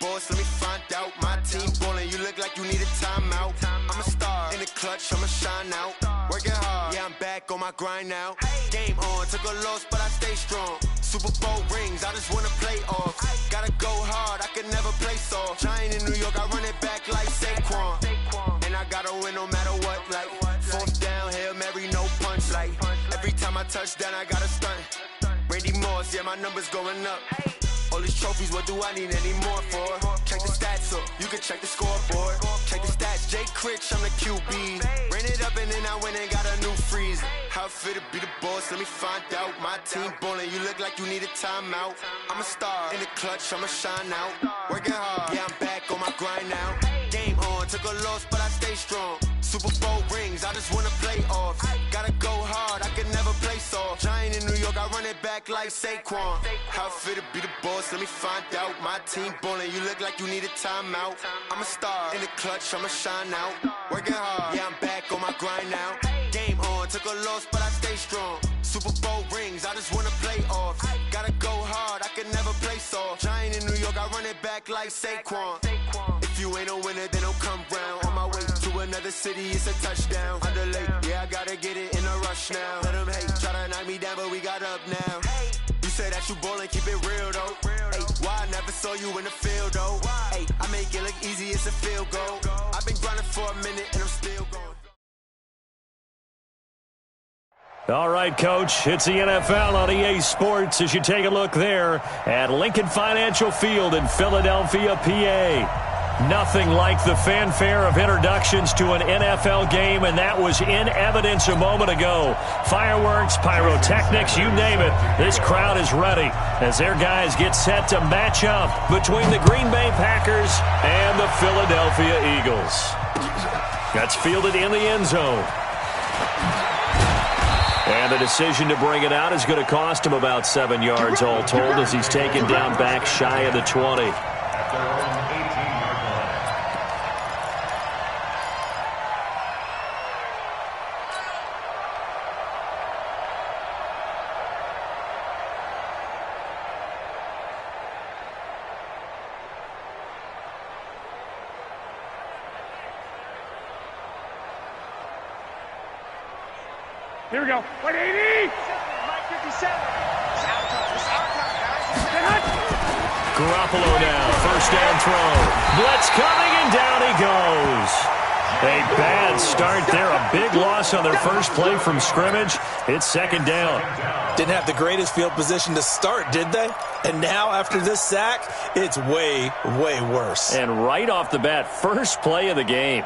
boss, let me find out. My team ballin', you look like you need a timeout. I'm a star, in the clutch, I'ma shine out. Working hard, yeah, I'm back on my grind now. Game on, took a loss, but I stay strong. Super Bowl rings, I just wanna play off. Gotta go hard, I can never play soft. Giant in New York, I run it back like Saquon. And I gotta win no matter what, like fourth down, Hail Mary, no punch. Like every time I touch down, I gotta stunt. Randy Moss, yeah, my numbers going up. All these trophies, what do I need any more for? Check the stats up, you can check the scoreboard. Check the stats, Jay Critch, I'm the QB. Ran it up and then I went and got a new freeze. How it feel to be the boss, let me find out. My team ballin', you look like you need a timeout. I'm a star, in the clutch, I'ma shine out. Working hard, yeah, I'm back on my grind now. Game on, took a loss, but I stay strong. Super Bowl rings, I just wanna play off. Gotta go hard, I can never play soft. Giant in New York, I run it back like Saquon. How it feel to be the boss, let me find out. My team ballin', you look like you need a timeout. I'm a star, in the clutch, I'ma shine out. Working hard, yeah, I'm back on my grind now. Game on, took a loss, but I stay strong. Super Bowl rings, I just wanna play off. Gotta go hard, I can never play soft. Giant in New York, I run it back like Saquon. If you ain't a winner, then don't come round. On my way to another city, it's a touchdown. Underlay, yeah, I gotta get it in a rush now. Let them hate, try to knock me down, but we got up now. You say that you ballin', keep it real though. Hey, why I never saw you in the field though? Hey, I make it look easy, it's a field goal. I've been grinding for a minute and I'm still going. All right, Coach, it's the NFL on EA Sports as you take a look there at Lincoln Financial Field in Philadelphia, PA. Nothing like the fanfare of introductions to an NFL game, and that was in evidence a moment ago. Fireworks, pyrotechnics, you name it. This crowd is ready as their guys get set to match up between the Green Bay Packers and the Philadelphia Eagles. That's fielded in the end zone. And the decision to bring it out is going to cost him about 7 yards all told as he's taken down back shy of the 20. Here we go. 180! 57. Garoppolo now. First down throw. Blitz coming, and down he goes. A bad start there. A big loss on their first play from scrimmage. It's second down. Didn't have the greatest field position to start, did they? And now, after this sack, it's way, way worse. And right off the bat, first play of the game.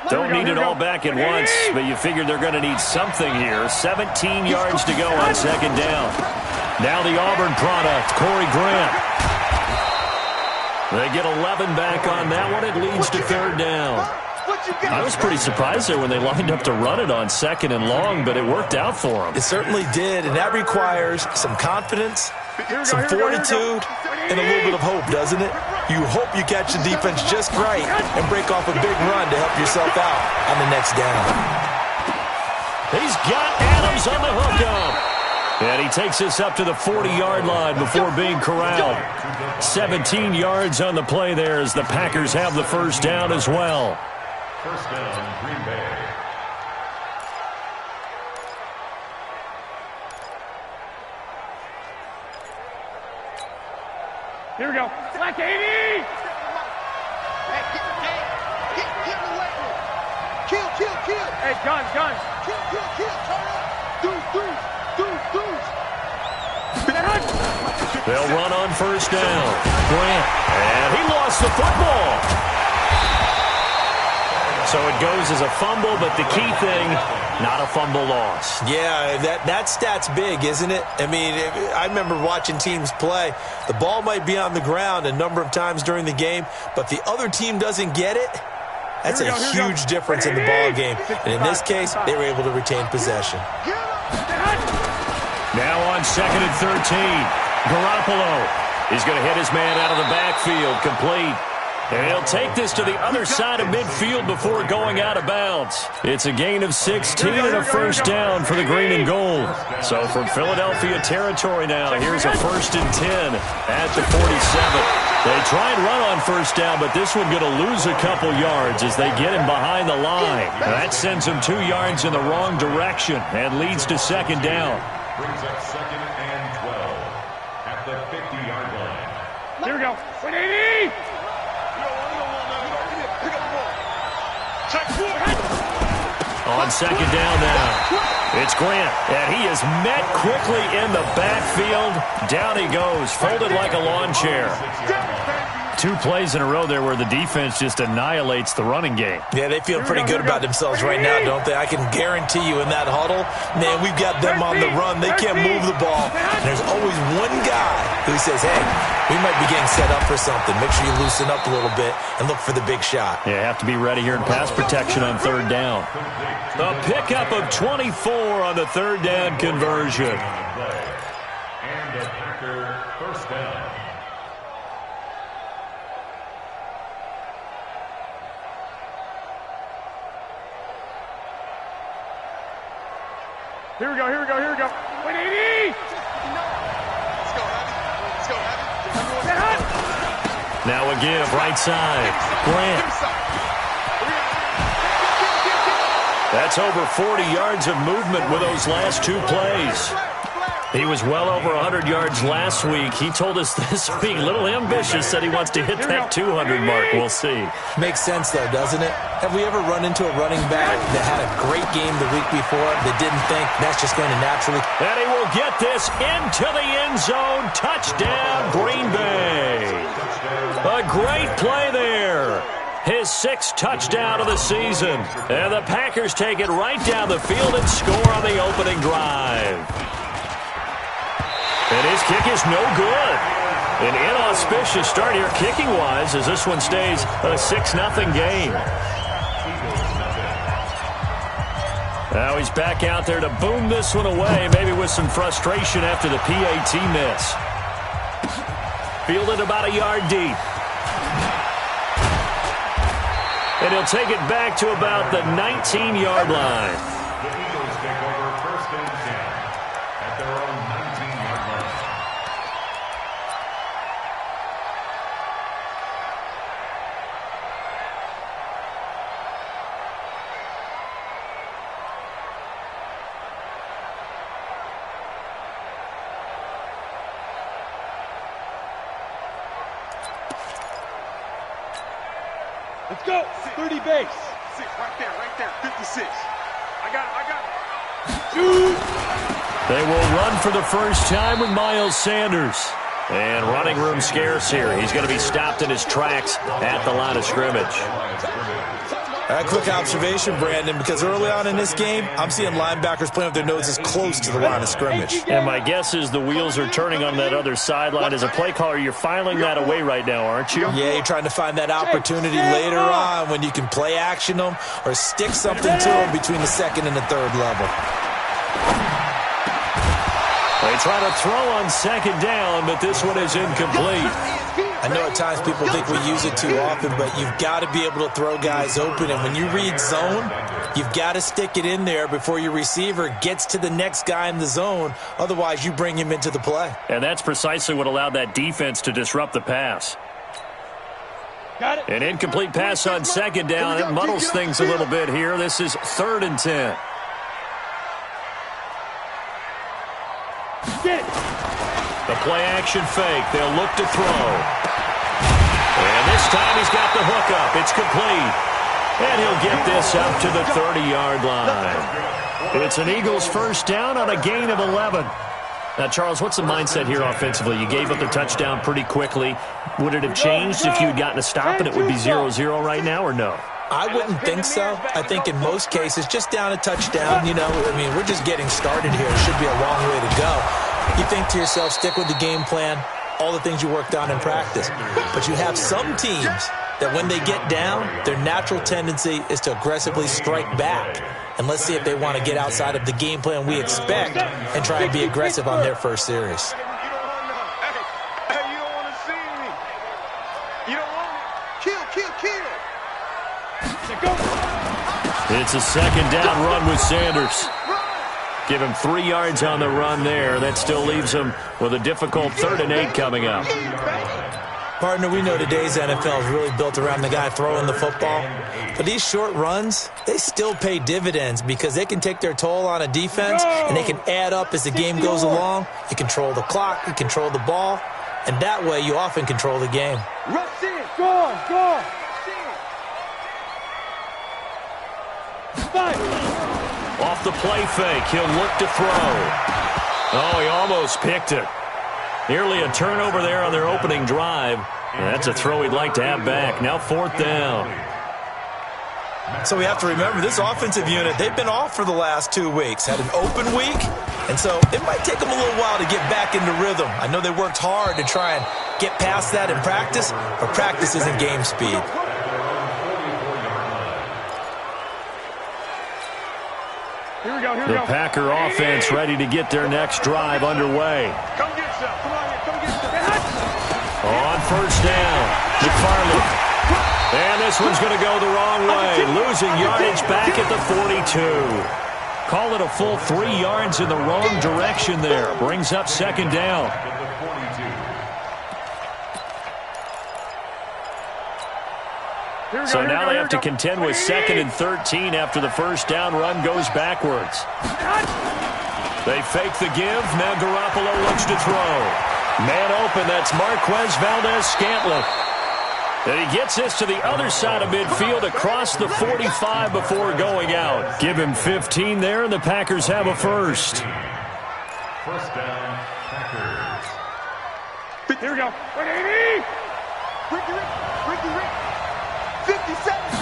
Don't need it all back at once, but you figure they're going to need something here. 17 yards to go on second down. Now the Auburn product, Corey Grant. They get 11 back on that one. It leads to third down. I was pretty surprised there when they lined up to run it on second and long, but it worked out for them. It certainly did, and that requires some confidence, some fortitude, and a little bit of hope, doesn't it? You hope you catch the defense just right and break off a big run to help yourself out on the next down. He's got Adams on the hookup. And he takes us up to the 40-yard line before being corralled. 17 yards on the play there as the Packers have the first down as well. First down, Green Bay. Here we go. Black 80! Hey, get away with it. Kill. Hey, gun. Kill. Turn up. Deuce. They'll run on first down. Grant. And he lost the football. So it goes as a fumble, but the key thing, not a fumble loss. Yeah, that stat's big, isn't it? I mean, I remember watching teams play. The ball might be on the ground a number of times during the game, but the other team doesn't get it. That's a huge difference in the ball game. And in this case, they were able to retain possession. Now on second and 13, Garoppolo. He's going to hit his man out of the backfield, complete. And he'll take this to the other side of midfield before going out of bounds. It's a gain of 16 and a first down for the green and gold. So from Philadelphia territory now, here's a 1st and 10 at the 47. They try and run on first down, but this one going to lose a couple yards as they get him behind the line. That sends him 2 yards in the wrong direction and leads to 2nd down. Brings up 2nd and 12 at the 50-yard line. Here we go. 180! On 2nd down now, it's Grant, and he is met quickly in the backfield. Down he goes, folded like a lawn chair. 2 plays in a row there where the defense just annihilates the running game. Yeah, they feel pretty good about themselves right now, don't they? I can guarantee you in that huddle, man, we've got them on the run. They can't move the ball. And there's always one guy who says, hey, we might be getting set up for something. Make sure you loosen up a little bit and look for the big shot. Yeah, have to be ready here in pass protection on 3rd down. The pickup of 24 on the 3rd down conversion. And the Packer 1st down. Here we go, here we go, here we go. 180! Let's go, Abby. Get hot! Now a give, right side. Grant. That's over 40 yards of movement with those last 2 plays. He was well over 100 yards last week. He told us this week, a little ambitious, said he wants to hit that 200 mark. We'll see. Makes sense, though, doesn't it? Have we ever run into a running back that had a great game the week before that didn't think that's just going to naturally? And he will get this into the end zone. Touchdown, Green Bay. A great play there. His 6th touchdown of the season. And the Packers take it right down the field and score on the opening drive. And his kick is no good. An inauspicious start here kicking-wise as this one stays a 6-0 game. Now he's back out there to boom this one away, maybe with some frustration after the PAT miss. Fielded about a yard deep. And he'll take it back to about the 19-yard line. The Eagles take over 1st and 10 at their own 19-yard line. Let's go. 30 base. 6, right there. 56. I got it. They will run for the first time with Miles Sanders. And running room scarce here. He's going to be stopped in his tracks at the line of scrimmage. A quick observation, Brandon, because early on in this game, I'm seeing linebackers playing with their noses close to the line of scrimmage. And my guess is the wheels are turning on that other sideline. As a play caller, you're filing that away right now, aren't you? Yeah, you're trying to find that opportunity later on when you can play action them or stick something to them between the 2nd and the 3rd level. They try to throw on 2nd down, but this one is incomplete. I know at times people think we use it too often, but you've got to be able to throw guys open. And when you read zone, you've got to stick it in there before your receiver gets to the next guy in the zone. Otherwise, you bring him into the play. And that's precisely what allowed that defense to disrupt the pass. Got it. An incomplete pass on 2nd down. It muddles things a little bit here. This is 3rd and 10. Get it. The play-action fake. They'll look to throw. And this time he's got the hook up. It's complete. And he'll get this up to the 30-yard line. It's an Eagles first down on a gain of 11. Now, Charles, what's the mindset here offensively? You gave up the touchdown pretty quickly. Would it have changed if you had gotten a stop and it would be 0-0 right now, or no? I wouldn't think so. I think in most cases, just down a touchdown, we're just getting started here. It should be a long way to go. You think to yourself, stick with the game plan, all the things you worked on in practice. But you have some teams that when they get down, their natural tendency is to aggressively strike back. And let's see if they want to get outside of the game plan we expect and try and be aggressive on their first series. You don't want to see me. You don't want me. Kill. It's a second down run with Sanders. Give him 3 yards on the run there. That still leaves him with a difficult 3rd and 8 coming up. Partner, we know today's NFL is really built around the guy throwing the football. But these short runs, they still pay dividends because they can take their toll on a defense and they can add up as the game goes along. You control the clock, you control the ball, and that way you often control the game. Rush in. Go on. Off the play fake, he'll look to throw. Oh, he almost picked it. Nearly a turnover there on their opening drive. And that's a throw he'd like to have back. Now 4th down. So we have to remember this offensive unit, they've been off for the last 2 weeks. Had an open week, and so it might take them a little while to get back into rhythm. I know they worked hard to try and get past that in practice, but practice isn't game speed. The Packer offense ready to get their next drive underway. Come get some. Come on here. Come get some. On 1st down, McFarland. And this one's going to go the wrong way, losing yardage back at the 42. Call it a full 3 yards in the wrong direction there. Brings up 2nd down. So now they have to contend with 2nd and 13 after the 1st down run goes backwards. They fake the give. Now Garoppolo looks to throw. Man open, that's Marquez Valdez-Scantling. And he gets this to the other side of midfield across the 45 before going out. Give him 15 there, and the Packers have a first. 1st down, Packers. Here we go. 180. Ricky. 50 seconds.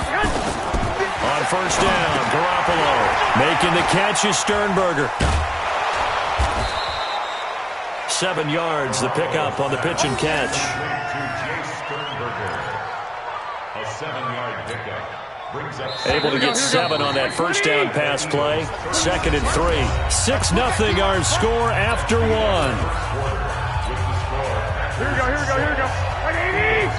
On 1st down, Garoppolo making the catch is Sternberger. 7 yards, the pickup on the pitch and catch. A 7-yard pickup. Brings up Able to get 7 on that 1st down pass play. 2nd and 3. 6-0 our score after 1. Here we go. 180.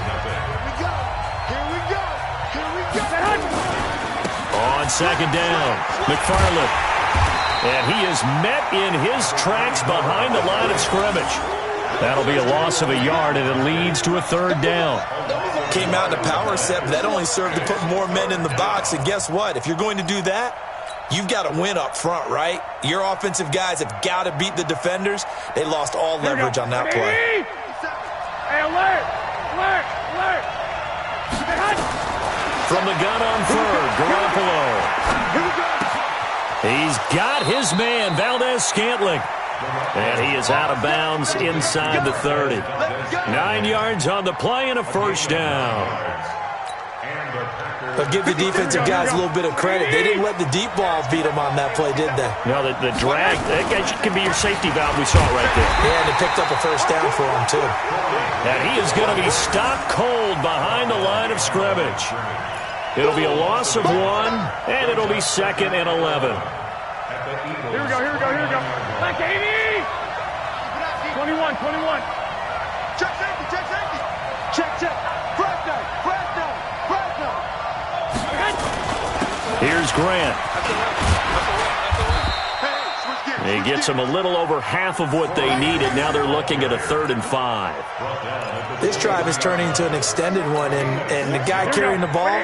On 2nd down, McFarland. And he is met in his tracks behind the line of scrimmage. That'll be a loss of a yard, and it leads to a 3rd down. Came out in a power set, but that only served to put more men in the box. And guess what? If you're going to do that, you've got to win up front, right? Your offensive guys have got to beat the defenders. They lost all leverage on that play. Hey, alert! From the gun on 3rd, Garoppolo. He's got his man, Valdez-Scantling. And he is out of bounds inside the 30. 9 yards on the play and a 1st down. But give the defensive guys a little bit of credit. They didn't let the deep ball beat them on that play, did they? No, the drag, that can be your safety valve. We saw it right there. Yeah, and they picked up a 1st down for him, too. And he is going to be stopped cold behind the line of scrimmage. It'll be a loss of 1, and it'll be 2nd and 11. Here we go. Back 80. 21. Check safety. Check. Flag down. Here's Grant. He gets them a little over half of what they needed. Now they're looking at a 3rd and 5. This drive is turning into an extended one, and the guy carrying the ball,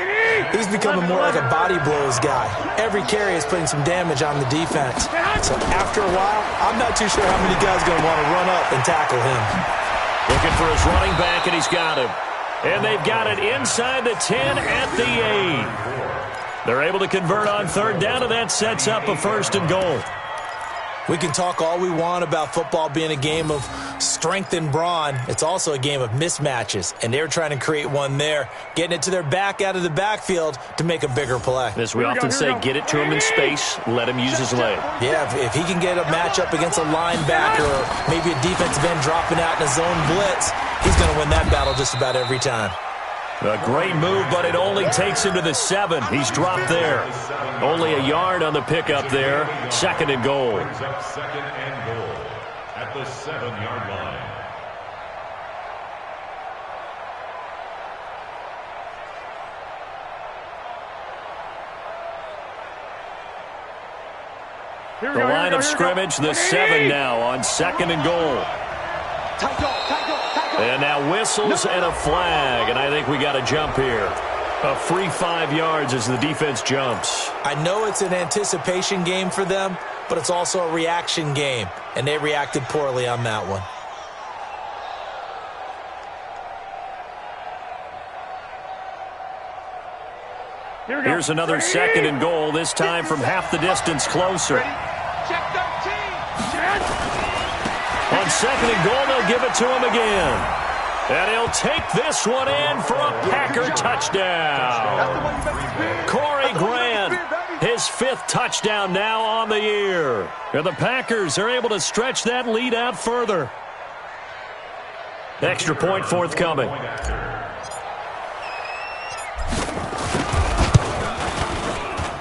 he's becoming more like a body blows guy. Every carry is putting some damage on the defense. So after a while, I'm not too sure how many guys are going to want to run up and tackle him. Looking for his running back, and he's got him. And they've got it inside the 10 at the 8. They're able to convert on 3rd down, and that sets up a 1st and goal. We can talk all we want about football being a game of strength and brawn. It's also a game of mismatches, and they're trying to create one there, getting it to their back out of the backfield to make a bigger play. As we often say, get it to him in space, let him use his leg. Yeah, if he can get a matchup against a linebacker or maybe a defensive end dropping out in a zone blitz, he's going to win that battle just about every time. A great move, but it only takes him to the 7. He's dropped there. Only a yard on the pickup there. 2nd and goal. Brings up 2nd and goal at the 7-yard line. The line of scrimmage, the 7 now on 2nd and goal. And now whistles and a flag, and I think we got a jump here. A free 5 yards as the defense jumps. I know it's an anticipation game for them, but it's also a reaction game, and they reacted poorly on that one. Here's another 2nd and goal, this time from half the distance closer. Check 13. On 2nd and goal, they'll give it to him again. And he'll take this one in for a Packer touchdown. Corey Grant, his 5th touchdown now on the year. And the Packers are able to stretch that lead out further. Extra point forthcoming.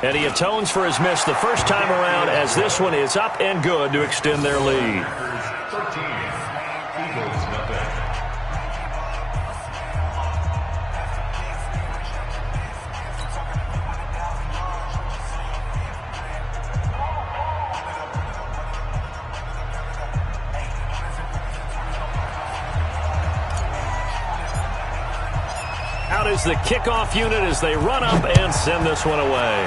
And he atones for his miss the first time around as this one is up and good to extend their lead. Out is the kickoff unit as they run up and send this one away.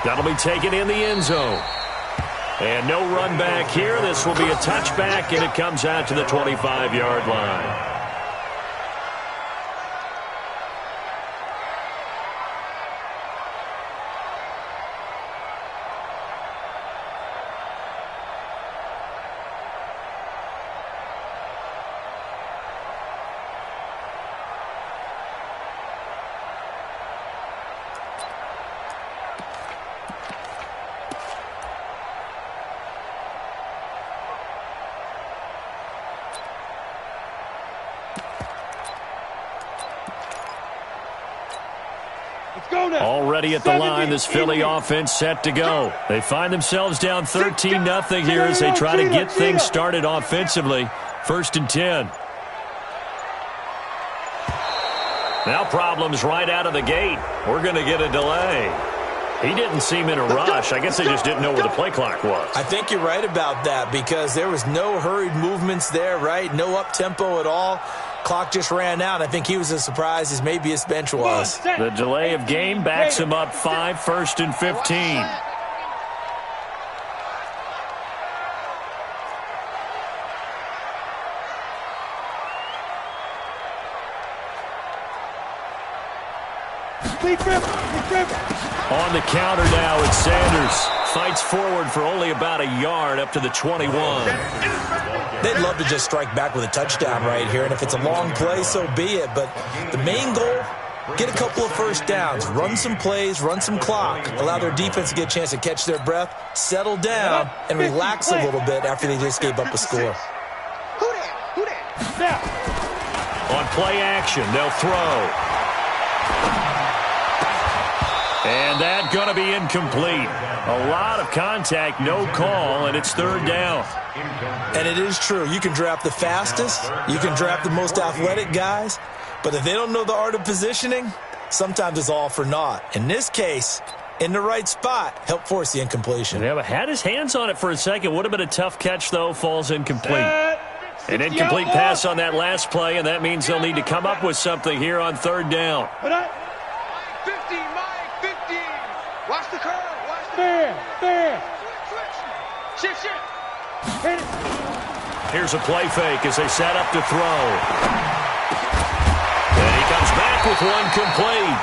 That'll be taken in the end zone. And no run back here. This will be a touchback, and it comes out to the 25-yard line. Already at the line, this Philly offense set to go. They find themselves down 13-0 here as they try to get things started offensively. 1st and 10. Now problems right out of the gate. We're going to get a delay. He didn't seem in a rush. I guess they just didn't know where the play clock was. I think you're right about that because there was no hurried movements there, right? No up-tempo at all. Clock just ran out. I think he was as surprised as maybe his bench was. The delay of game backs him up 5, 1st and 15. On the counter now, it's Sanders. Fights forward for only about a yard up to the 21. They'd love to just strike back with a touchdown right here, and if it's a long play, so be it. But the main goal, get a couple of first downs, run some plays, run some clock, allow their defense to get a chance to catch their breath, settle down, and relax a little bit after they just gave up a score. On play action, they'll throw. And that's going to be incomplete. A lot of contact, no call, and it's 3rd down. And it is true. You can draft the fastest. You can draft the most athletic guys. But if they don't know the art of positioning, sometimes it's all for naught. In this case, in the right spot, help force the incompletion. Yeah, but had his hands on it for a second. Would have been a tough catch, though. Falls incomplete. An incomplete pass on that last play, and that means they'll need to come up with something here on 3rd down. 50, Mike, 50. Watch the curve. Watch the curve. Shift. Here's a play fake as they set up to throw. And he comes back with one complete.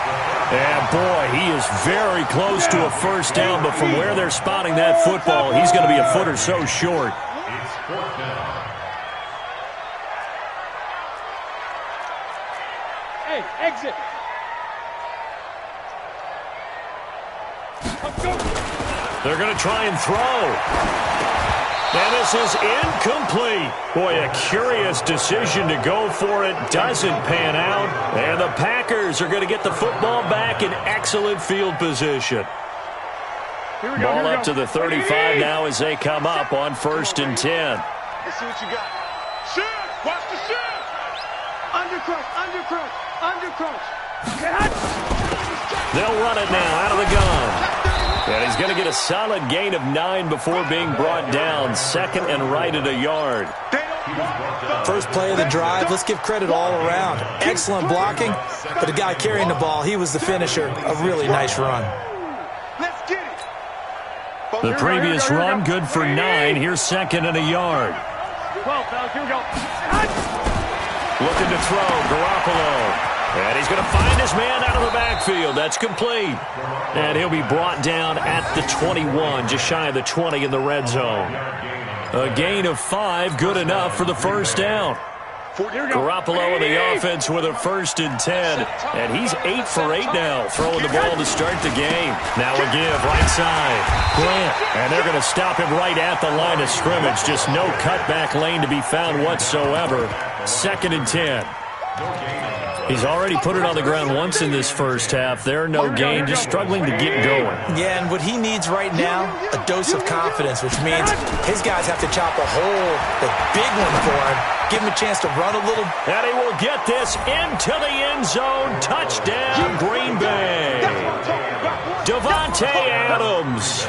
And, boy, he is very close to a first down, but from where they're spotting that football, he's going to be a foot or so short. It's 4th down. Hey, exit. They're going to try and throw. And this is incomplete. Boy, a curious decision to go for it. Doesn't pan out. And the Packers are going to get the football back in excellent field position. Ball up to the 35 now as they come up on 1st and 10. Let's see what you got. Shift. Watch the shift. Undercrunch. They'll run it now out of the gun. And he's going to get a solid gain of 9 before being brought down. Second and right at a yard. First play of the drive, let's give credit all around. Excellent blocking, but the guy carrying the ball, he was the finisher. A really nice run. The previous run, good for 9. Here's second and a yard. 12, fellas, here we go. Looking to throw, Garoppolo. And he's going to find his man out of the backfield. That's complete. And he'll be brought down at the 21, just shy of the 20 in the red zone. A gain of 5, good enough for the first down. Garoppolo in the offense with a 1st and 10. And he's 8 for 8 now, throwing the ball to start the game. Now a give, right side. Grant. And they're going to stop him right at the line of scrimmage. Just no cutback lane to be found whatsoever. 2nd and 10. He's already put it on the ground once in this first half. There, no gain, just struggling to get going. Yeah, and what he needs right now, a dose of confidence, which means his guys have to chop a hole, a big one for him, give him a chance to run a little. And he will get this into the end zone. Touchdown, Green Bay. Davante Adams,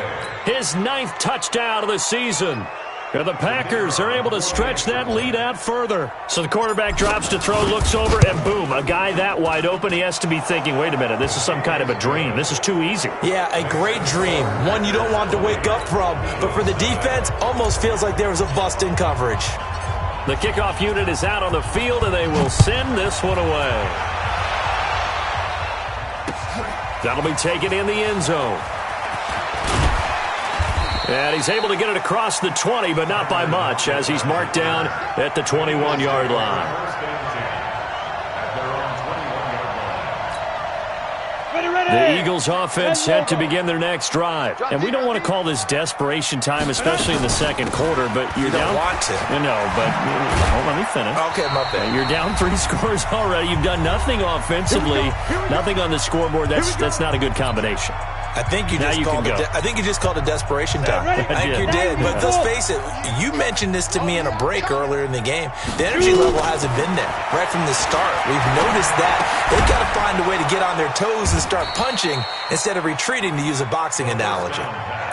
his 9th touchdown of the season. And the Packers are able to stretch that lead out further. So the quarterback drops to throw, looks over, and boom, a guy that wide open, he has to be thinking, wait a minute, this is some kind of a dream. This is too easy. Yeah, a great dream. One you don't want to wake up from. But for the defense, almost feels like there was a bust in coverage. The kickoff unit is out on the field, and they will send this one away. That'll be taken in the end zone. And he's able to get it across the 20, but not by much, as he's marked down at the 21-yard line. The Eagles offense set to begin their next drive. And we don't want to call this desperation time, especially in the second quarter, but you're down. You don't want to. No, but let me finish. Okay, my bad. You're down 3 scores already. You've done nothing offensively, nothing on the scoreboard. That's not a good combination. I think you just called it desperation time. I think you did. But let's face it, you mentioned this to me in a break earlier in the game. The energy level hasn't been there right from the start. We've noticed that. They've got to find a way to get on their toes and start punching instead of retreating, to use a boxing analogy.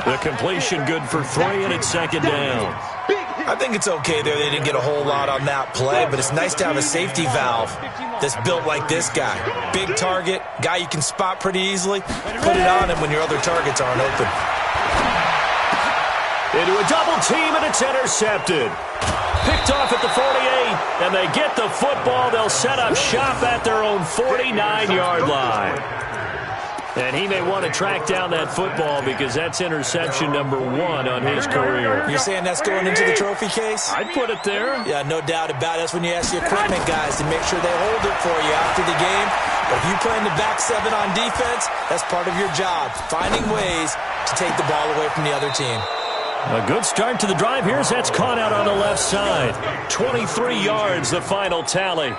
The completion good for 3, and it's second down. I think it's okay there. They didn't get a whole lot on that play, but it's nice to have a safety valve that's built like this guy. Big target, guy you can spot pretty easily. Put it on him when your other targets aren't open. Into a double team, and it's intercepted. Picked off at the 48, and they get the football. They'll set up shop at their own 49-yard line. And he may want to track down that football because that's interception number 1 on his career. You're saying that's going into the trophy case? I'd put it there. Yeah, no doubt about it. That's when you ask the equipment guys to make sure they hold it for you after the game. But if you play in the back 7 on defense, that's part of your job, finding ways to take the ball away from the other team. A good start to the drive. Here's that's caught out on the left side. 23 yards, the final tally.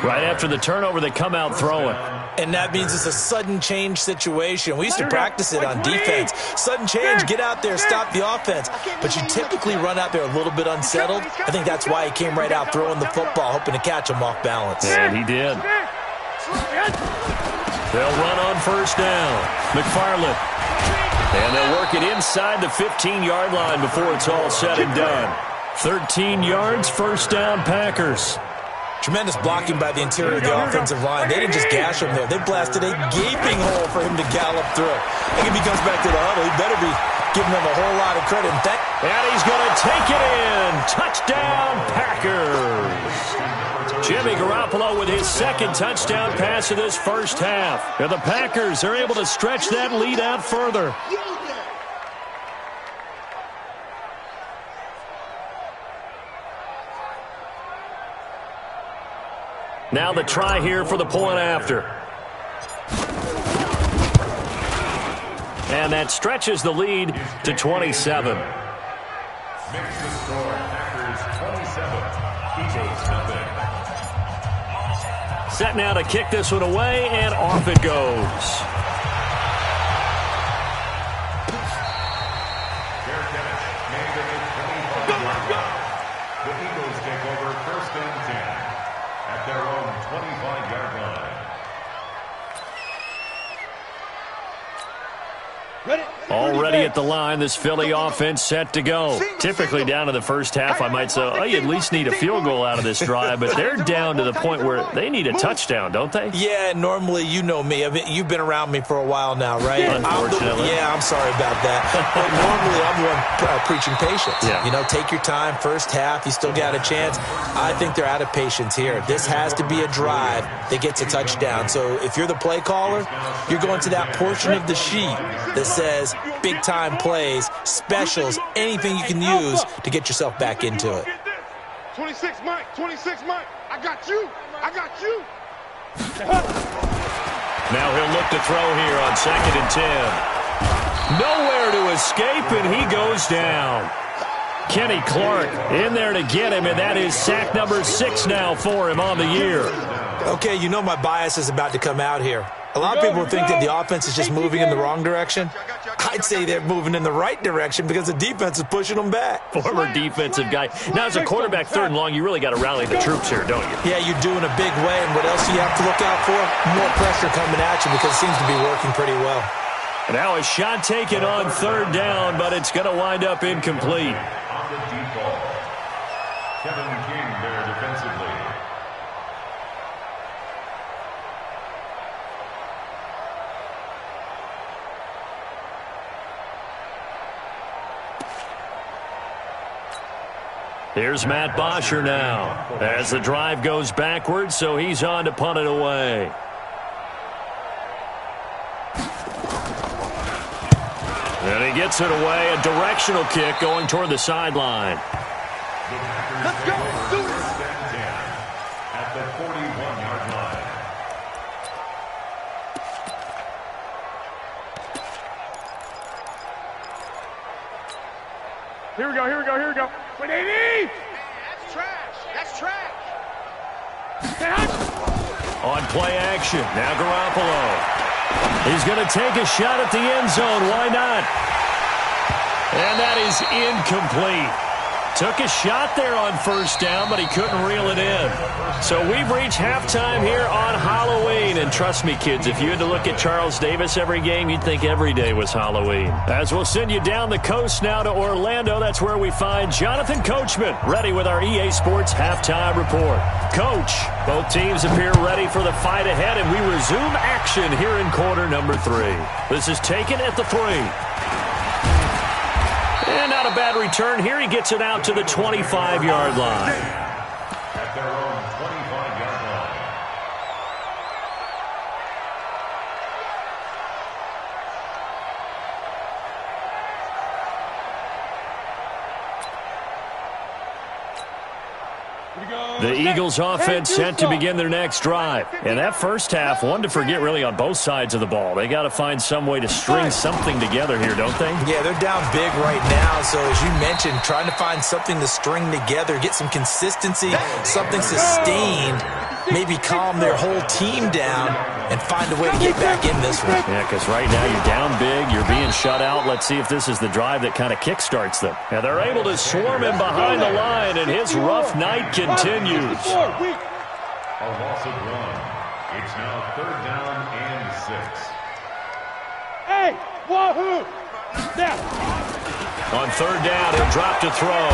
Right after the turnover, they come out throwing. And that means it's a sudden change situation. We used to practice it on defense. Sudden change, get out there, stop the offense. But you typically run out there a little bit unsettled. I think that's why he came right out throwing the football, hoping to catch him off balance. And he did. They'll run on first down. McFarland. And they'll work it inside the 15-yard line before it's all said and done. 13 yards, first down, Packers. Tremendous blocking by the interior of the offensive line. They didn't just gash him there. They blasted a gaping hole for him to gallop through. I think if he comes back to the huddle, he better be giving them a whole lot of credit. And he's going to take it in. Touchdown, Packers. Jimmy Garoppolo with his 2nd touchdown pass of this first half. And the Packers are able to stretch that lead out further. Now the try here for the point after. And that stretches the lead to 27. Makes the score Packers 27, Eagles nothing. Set now to kick this one away, and off it goes. Fair catch, made at the 25-yard line. The Eagles take over 1st and 10 at their own 25-yard line. Already at the line, this Philly offense set to go. Typically down to the first half, I might say, oh, you at least need a field goal out of this drive, but they're down to the point where they need a touchdown, don't they? Yeah, normally, you know me. I mean, you've been around me for a while now, right? Unfortunately. I'm sorry about that. But normally, I'm the one preaching patience. Yeah. You know, take your time. First half, you still got a chance. I think they're out of patience here. This has to be a drive that gets a touchdown. So if you're the play caller, you're going to that portion of the sheet that says big-time plays, specials, anything you can use to get yourself back into it. 26 Mike, 26 Mike. I got you. I got you. Now he'll look to throw here on 2nd and 10. Nowhere to escape, and he goes down. Kenny Clark in there to get him, and that is sack number 6 now for him on the year. Okay, you know my bias is about to come out here. A lot of people think that the offense is just moving in the wrong direction. I'd say they're moving in the right direction because the defense is pushing them back. Former defensive guy. Now, as a quarterback 3rd and long, you really got to rally the troops here, don't you? Yeah, you do in a big way, and what else do you have to look out for? More pressure coming at you because it seems to be working pretty well. Now a shot taken on 3rd down, but it's going to wind up incomplete. On the deep ball, Kevin King there defensively. Here's Matt Bosher now as the drive goes backwards, so he's on to punt it away. And he gets it away, a directional kick going toward the sideline. Let's go. Do it. At the 41-yard line. Here we go, here we go, here we go. 180! That's trash. That's trash. On play action, now Garoppolo. He's going to take a shot at the end zone. Why not? And that is incomplete. Took a shot there on 1st down, but he couldn't reel it in. So we've reached halftime here on Halloween. And trust me, kids, if you had to look at Charles Davis every game, you'd think every day was Halloween. As we'll send you down the coast now to Orlando, that's where we find Jonathan Coachman, ready with our EA Sports Halftime Report. Coach, both teams appear ready for the fight ahead, and we resume action here in quarter number 3. This is taken at the 3. And not a bad return here. He gets it out to the 25-yard line. At their own 25-yard line. The Eagles offense set to begin their next drive. And that first half, one to forget really on both sides of the ball. They got to find some way to string something together here, don't they? Yeah, they're down big right now. So as you mentioned, trying to find something to string together, get some consistency, something sustained, maybe calm their whole team down and find a way to get back in this one. Yeah, because right now you're down big, you're being shut out. Let's see if this is the drive that kind of kickstarts them. And they're able to swarm him behind the line, and his rough night continues. A loss of 1. It's now 3rd down and 6. Hey, wahoo! Now. On 3rd down, he'll drop to throw.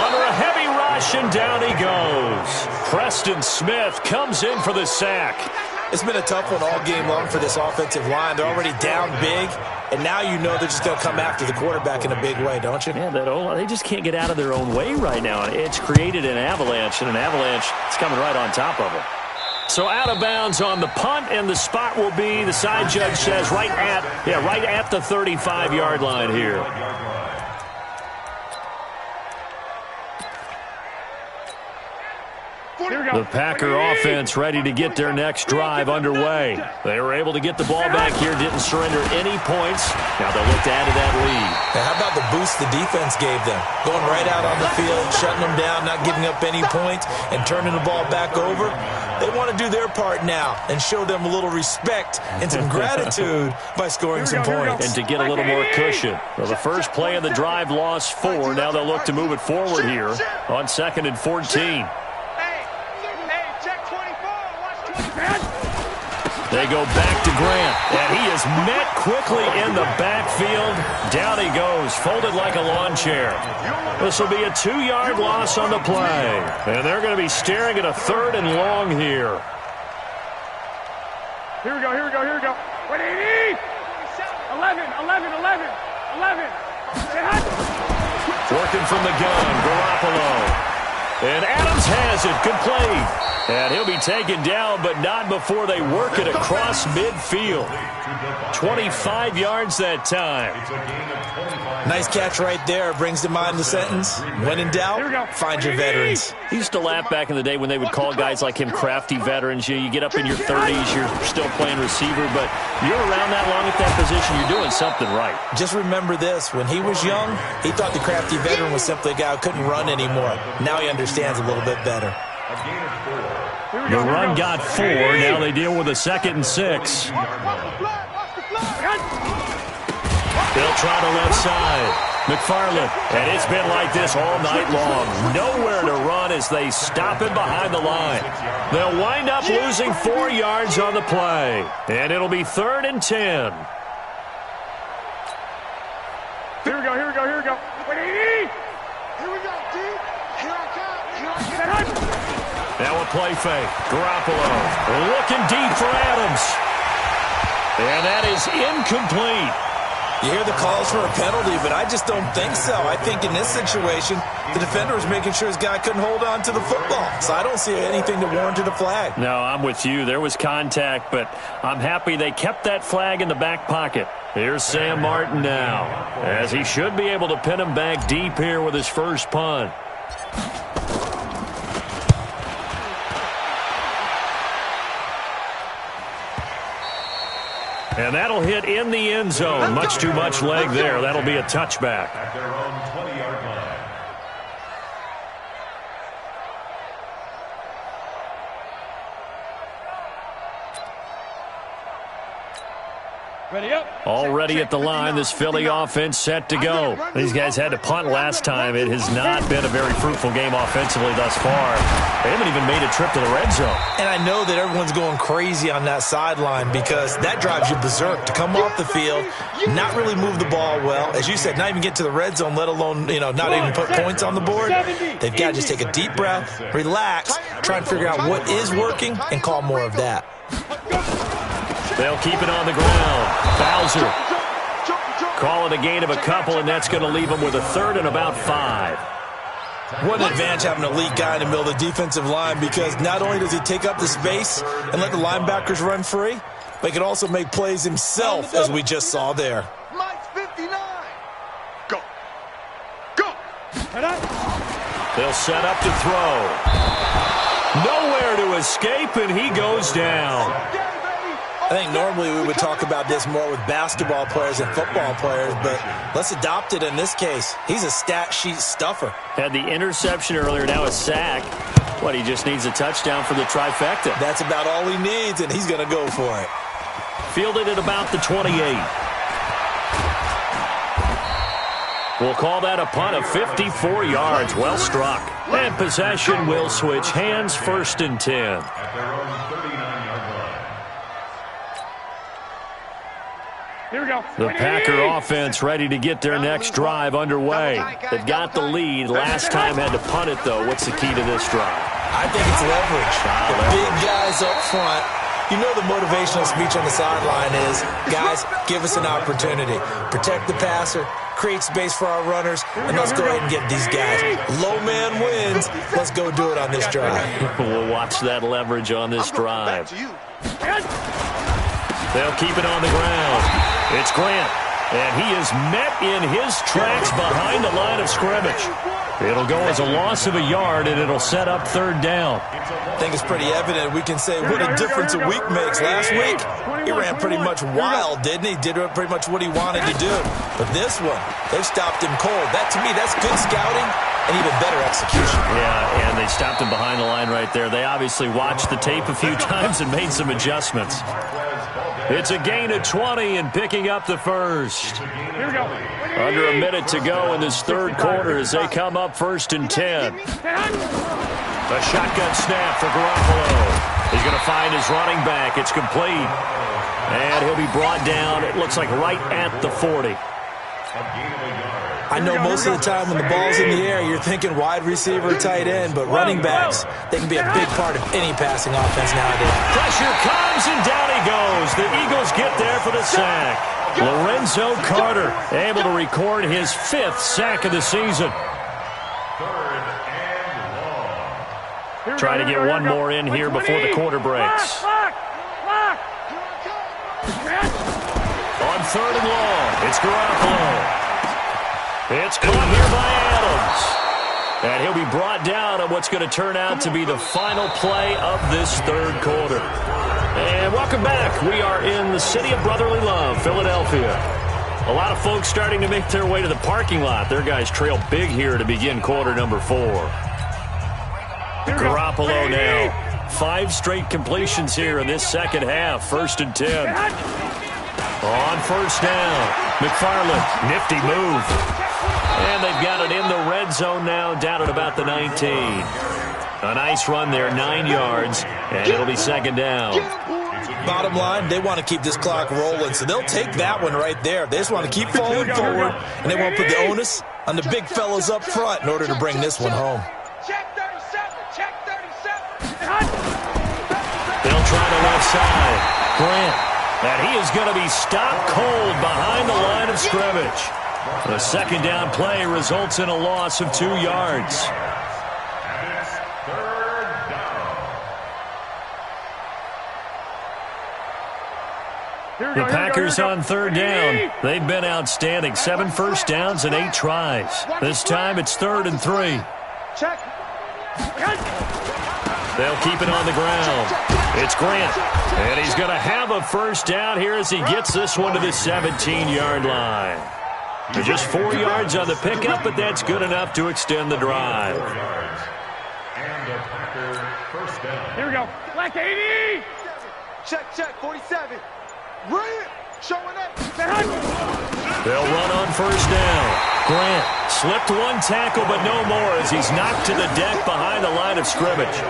Under a heavy rush, and down he goes. Preston Smith comes in for the sack. It's been a tough one all game long for this offensive line. They're already down big, and now you know they're just going to come after the quarterback in a big way, don't you? Yeah, they just can't get out of their own way right now. It's created an avalanche, and an avalanche is coming right on top of them. So out of bounds on the punt, and the spot will be, the side judge says, right at the 35-yard line here. The Packer offense ready to get their next drive underway. They were able to get the ball back here, didn't surrender any points. Now they'll look to add to that lead. Now, how about the boost the defense gave them? Going right out on the field, shutting them down, not giving up any points, and turning the ball back over. They want to do their part now and show them a little respect and some gratitude by scoring some points. And to get a little more cushion. Well, the first play of the drive lost 4. Now they'll look to move it forward here on 2nd and 14. They go back to Grant, and he is met quickly in the backfield. Down he goes, folded like a lawn chair. This will be a 2-yard loss on the play, and they're going to be staring at a 3rd and long here. Here we go, here we go, here we go. 180! 11. Working from the gun, Garoppolo. And Adams has it, complete. And he'll be taken down, but not before they work it across midfield. 25 yards that time. Nice catch right there. Brings to mind the sentence, when in doubt, find your veterans. He used to laugh back in the day when they would call guys like him crafty veterans. You get up in your 30s, you're still playing receiver, but you're around that long at that position, you're doing something right. Just remember this. When he was young, he thought the crafty veteran was simply a guy who couldn't run anymore. Now he understands a little bit better. The run got 4. Now they deal with a 2nd and 6. They'll try to left side. McFarland. And it's been like this all night long. Nowhere to run as they stop him behind the line. They'll wind up losing 4 yards on the play. And it'll be 3rd and 10. Here we go, here we go, here we go. 180! Here we go, D. Here I come. Now a play fake. Garoppolo looking deep for Adams. And that is incomplete. You hear the calls for a penalty, but I just don't think so. I think in this situation, the defender was making sure his guy couldn't hold on to the football. So I don't see anything to warrant a flag. No, I'm with you. There was contact, but I'm happy they kept that flag in the back pocket. Here's Sam Martin now, as he should be able to pin him back deep here with his first punt. And that'll hit in the end zone. Much too much leg there. That'll be a touchback. At their own 20-yard line. Ready up. Already at the line, this Philly offense set to go. These guys had to punt last time. It has not been a very fruitful game offensively thus far. They haven't even made a trip to the red zone. And I know that everyone's going crazy on that sideline because that drives you berserk to come off the field, not really move the ball well. As you said, not even get to the red zone, let alone, not even put points on the board. They've got to just take a deep breath, relax, try and figure out what is working, and call more of that. They'll keep it on the ground. Bowser calling a gain of a couple, and that's going to leave them with a 3rd and about 5. What an advantage having an elite guy in the middle of the defensive line, because not only does he take up the space and let the linebackers run free, but he can also make plays himself, as we just saw there. Mike's 59. Go. Go. They'll set up to throw. Nowhere to escape, and he goes down. I think normally we would talk about this more with basketball players and football players, but let's adopt it in this case. He's a stat sheet stuffer. Had the interception earlier, now a sack. He just needs a touchdown for the trifecta. That's about all he needs, and he's going to go for it. Fielded at about the 28. We'll call that a punt of 54 yards. Well struck. And possession will switch hands, 1st and 10. At their own 39-yard line. Here we go. The Packer offense ready to get their next drive underway. They've got the lead. Last time had to punt it, though. What's the key to this drive? I think it's leverage. The big guys up front. You know the motivational speech on the sideline is, guys, give us an opportunity. Protect the passer, create space for our runners, and let's go ahead and get these guys. Low man wins. Let's go do it on this drive. We'll watch that leverage on this drive. They'll keep it on the ground. It's Grant, and he is met in his tracks behind the line of scrimmage. It'll go as a loss of a yard, and it'll set up 3rd down. I think it's pretty evident. We can say what a difference a week makes. Last week, he ran pretty much wild, didn't he? Did pretty much what he wanted to do. But this one, they've stopped him cold. That, to me, that's good scouting and even better execution. Yeah, and they stopped him behind the line right there. They obviously watched the tape a few times and made some adjustments. It's a gain of 20 and picking up the 1st. Here we go. Under a minute to go in this 3rd quarter as they come up 1st and 10. A shotgun snap for Garoppolo. He's going to find his running back. It's complete. And he'll be brought down, it looks like, right at the 40. I know most of the time when the ball's in the air, you're thinking wide receiver, tight end, but running backs, they can be a big part of any passing offense nowadays. Pressure comes, and down he goes. The Eagles get there for the sack. Lorenzo Carter able to record his 5th sack of the season. Trying to get one more in here before the quarter breaks. On 3rd and long, it's Garoppolo. It's caught here by Adams. And he'll be brought down on what's going to turn out to be the final play of this 3rd quarter. And welcome back. We are in the city of brotherly love, Philadelphia. A lot of folks starting to make their way to the parking lot. Their guys trail big here to begin quarter number 4. Garoppolo now. 5 straight completions here in this second half. 1st and 10. On 1st down, McFarland, nifty move. And they've got it in the red zone now, down at about the 19. A nice run there, 9 yards, and it'll be 2nd down. Bottom line, they want to keep this clock rolling, so they'll take that one right there. They just want to keep falling forward, and they won't put the onus on the big fellows up front in order to bring this one home. Check 37. Check 37. They'll try the left side. Grant. And he is going to be stopped cold behind the line of scrimmage. The 2nd down play results in a loss of 2 yards. And it's 3rd down. The Packers on 3rd down. They've been outstanding. 7 first downs and 8 tries. This time it's 3rd and 3. Check. They'll keep it on the ground. It's Grant. And he's going to have a 1st down here as he gets this one to the 17-yard line. Just 4 yards on the pickup, but that's good enough to extend the drive. And the Packer 1st down. Here we go. Black 80. Check 47. Grant showing up. They'll run on 1st down. Grant slipped one tackle, but no more as he's knocked to the deck behind the line of scrimmage.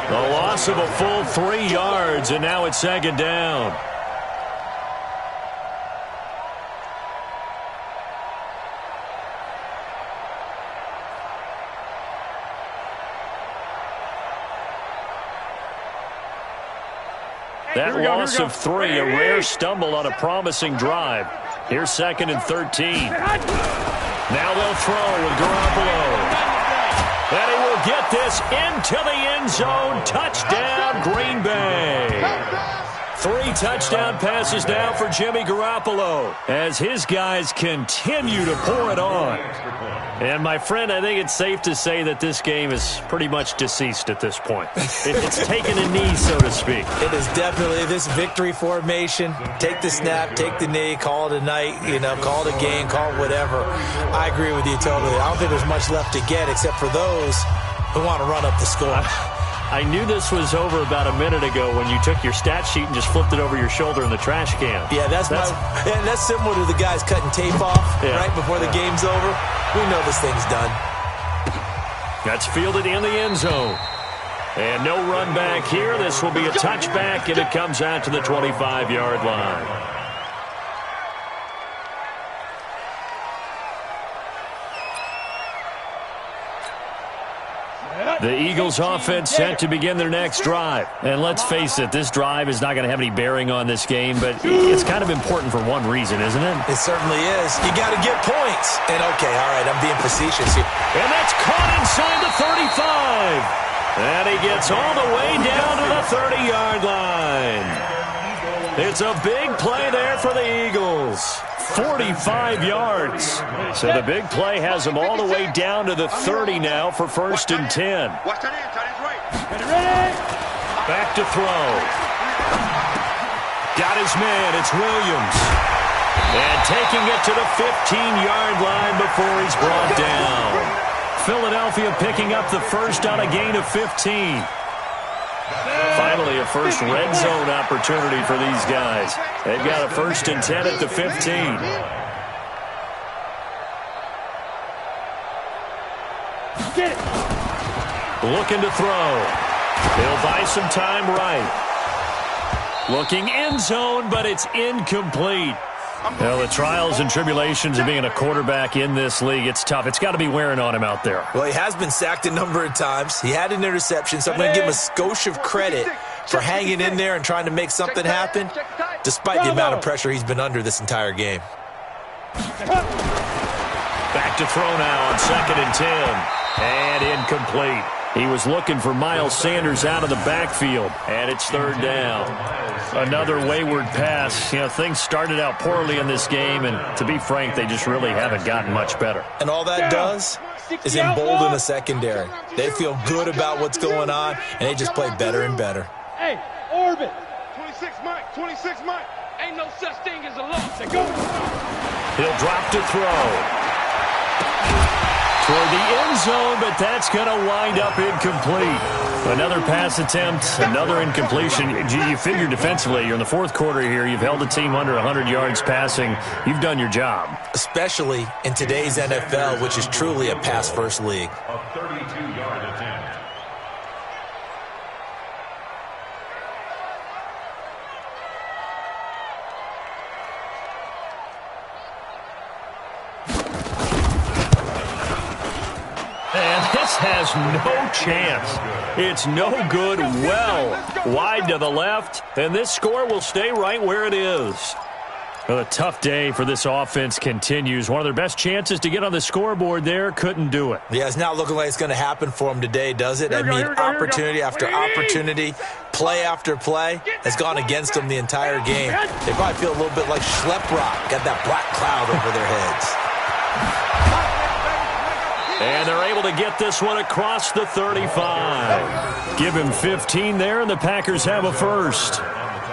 A loss of a full 3 yards, and now it's 2nd down. That loss of 3, a rare stumble on a promising drive. Here's 2nd and 13. Now they'll throw with Garoppolo. And he will get this into the end zone. Touchdown, Green Bay. 3 touchdown passes now for Jimmy Garoppolo as his guys continue to pour it on. And, my friend, I think it's safe to say that this game is pretty much deceased at this point. It's taken a knee, so to speak. It is definitely this victory formation. Take the snap, take the knee, call it a night, call it a game, call it whatever. I agree with you totally. I don't think there's much left to get except for those who want to run up the score. I knew this was over about a minute ago when you took your stat sheet and just flipped it over your shoulder in the trash can. Yeah, that's similar to the guys cutting tape off right before the game's over. We know this thing's done. That's fielded in the end zone. And no run back here. This will be a touchback, and it comes out to the 25-yard line. The Eagles offense set to begin their next drive. And let's face it, this drive is not going to have any bearing on this game, but it's kind of important for one reason, isn't it? It certainly is. You got to get points. And, okay, all right, I'm being facetious here. And that's caught inside the 35. And he gets all the way down to the 30-yard line. It's a big play there for the Eagles. 45 yards. So the big play has him all the way down to the 30 now for 1st and 10. Watch that in. Tight end right. Back to throw. Got his man. It's Williams. And taking it to the 15-yard line before he's brought down. Philadelphia picking up the first on a gain of 15. Finally, a first red zone opportunity for these guys. They've got a 1st and 10 at the 15. Looking to throw. He'll buy some time right. Looking end zone, but it's incomplete. Well, the trials and tribulations of being a quarterback in this league, it's tough. It's got to be wearing on him out there. Well, he has been sacked a number of times. He had an interception, so I'm going to give him a skosh of credit for hanging in there and trying to make something happen, despite the amount of pressure he's been under this entire game. Back to throw now on 2nd and 10. And incomplete. He was looking for Miles Sanders out of the backfield, and it's 3rd down. Another wayward pass. You know, things started out poorly in this game, and to be frank, they just really haven't gotten much better. And all that does is embolden the secondary. They feel good about what's going on, and they just play better and better. Hey, orbit. 26 Mike, 26 Mike. Ain't no such thing as a loss. They go. He'll drop to throw. Toward the end zone, but that's going to wind up incomplete. Another pass attempt, another incompletion. You figure defensively, you're in the 4th quarter here. You've held the team under 100 yards passing. You've done your job. Especially in today's NFL, which is truly a pass-first league. A 32-yard attempt. And this has no chance. It's no good. Well, wide to the left, and this score will stay right where it is. Well, a tough day for this offense continues. One of their best chances to get on the scoreboard there, couldn't do it. Yeah, it's not looking like it's going to happen for them today, does it? I mean, opportunity after opportunity, play after play has gone against them the entire game. They probably feel a little bit like Schleprock, got that black cloud over their heads. And they're able to get this one across the 35. Give him 15 there, and the Packers have a first.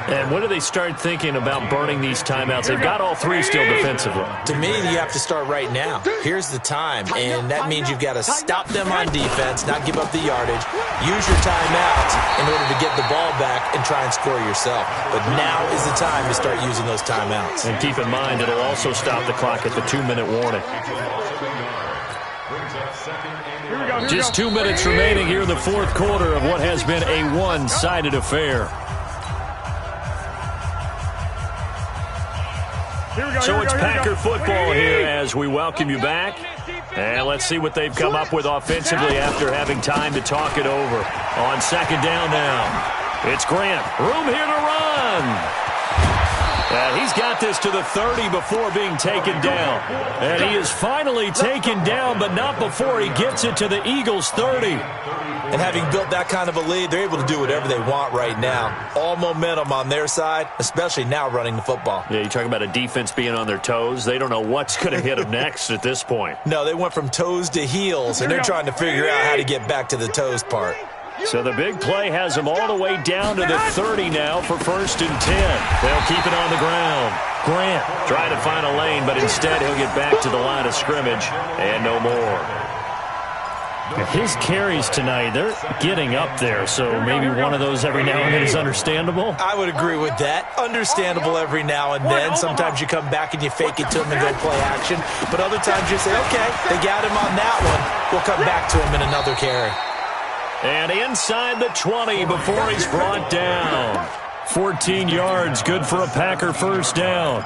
And when do they start thinking about burning these timeouts? They've got all 3 still defensively. To me, you have to start right now. Here's the time, and that means you've got to stop them on defense, not give up the yardage, use your timeouts in order to get the ball back and try and score yourself. But now is the time to start using those timeouts. And keep in mind, it'll also stop the clock at the 2-minute warning. Just 2 minutes remaining here in the 4th quarter of what has been a one-sided affair. So it's Packer football here as we welcome you back. And let's see what they've come up with offensively after having time to talk it over. On 2nd down now. It's Grant. Room here to run. He's got this to the 30 before being taken down. And he is finally taken down, but not before he gets it to the Eagles' 30. And having built that kind of a lead, they're able to do whatever they want right now. All momentum on their side, especially now running the football. Yeah, you talk about a defense being on their toes. They don't know what's going to hit them next at this point. No, they went from toes to heels, and they're trying to figure out how to get back to the toes part. So the big play has them all the way down to the 30 now for 1st and 10. They'll keep it on the ground. Grant trying to find a lane, but instead he'll get back to the line of scrimmage and no more. His carries tonight, they're getting up there, so maybe one of those every now and then is understandable. I would agree with that. Understandable every now and then. Sometimes you come back and you fake it to him and go play action. But other times you say, okay, they got him on that one. We'll come back to him in another carry. And inside the 20 before he's brought down. 14 yards, good for a Packer 1st down.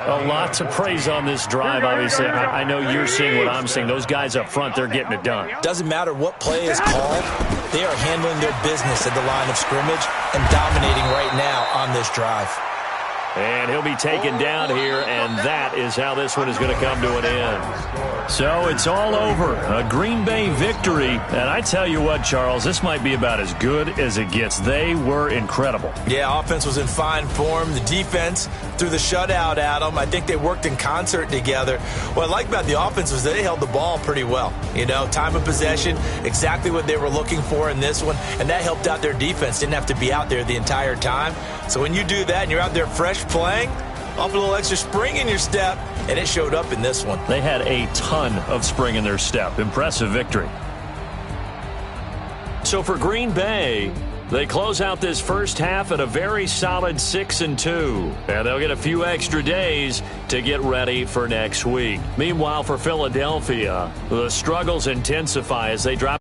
A lot to praise on this drive, obviously. I know you're seeing what I'm seeing. Those guys up front, they're getting it done. Doesn't matter what play is called. They are handling their business at the line of scrimmage and dominating right now on this drive. And he'll be taken down here, and that is how this one is going to come to an end. So it's all over. A Green Bay victory. And I tell you what, Charles, this might be about as good as it gets. They were incredible. Yeah, offense was in fine form. The defense threw the shutout at them. I think they worked in concert together. What I like about the offense was they held the ball pretty well. You know, time of possession, exactly what they were looking for in this one. And that helped out their defense. Didn't have to be out there the entire time. So when you do that and you're out there fresh playing, off a little extra spring in your step, and it showed up in this one. They had a ton of spring in their step. Impressive victory. So for Green Bay, they close out this first half at a very solid 6-2. And they'll get a few extra days to get ready for next week. Meanwhile, for Philadelphia, the struggles intensify as they drop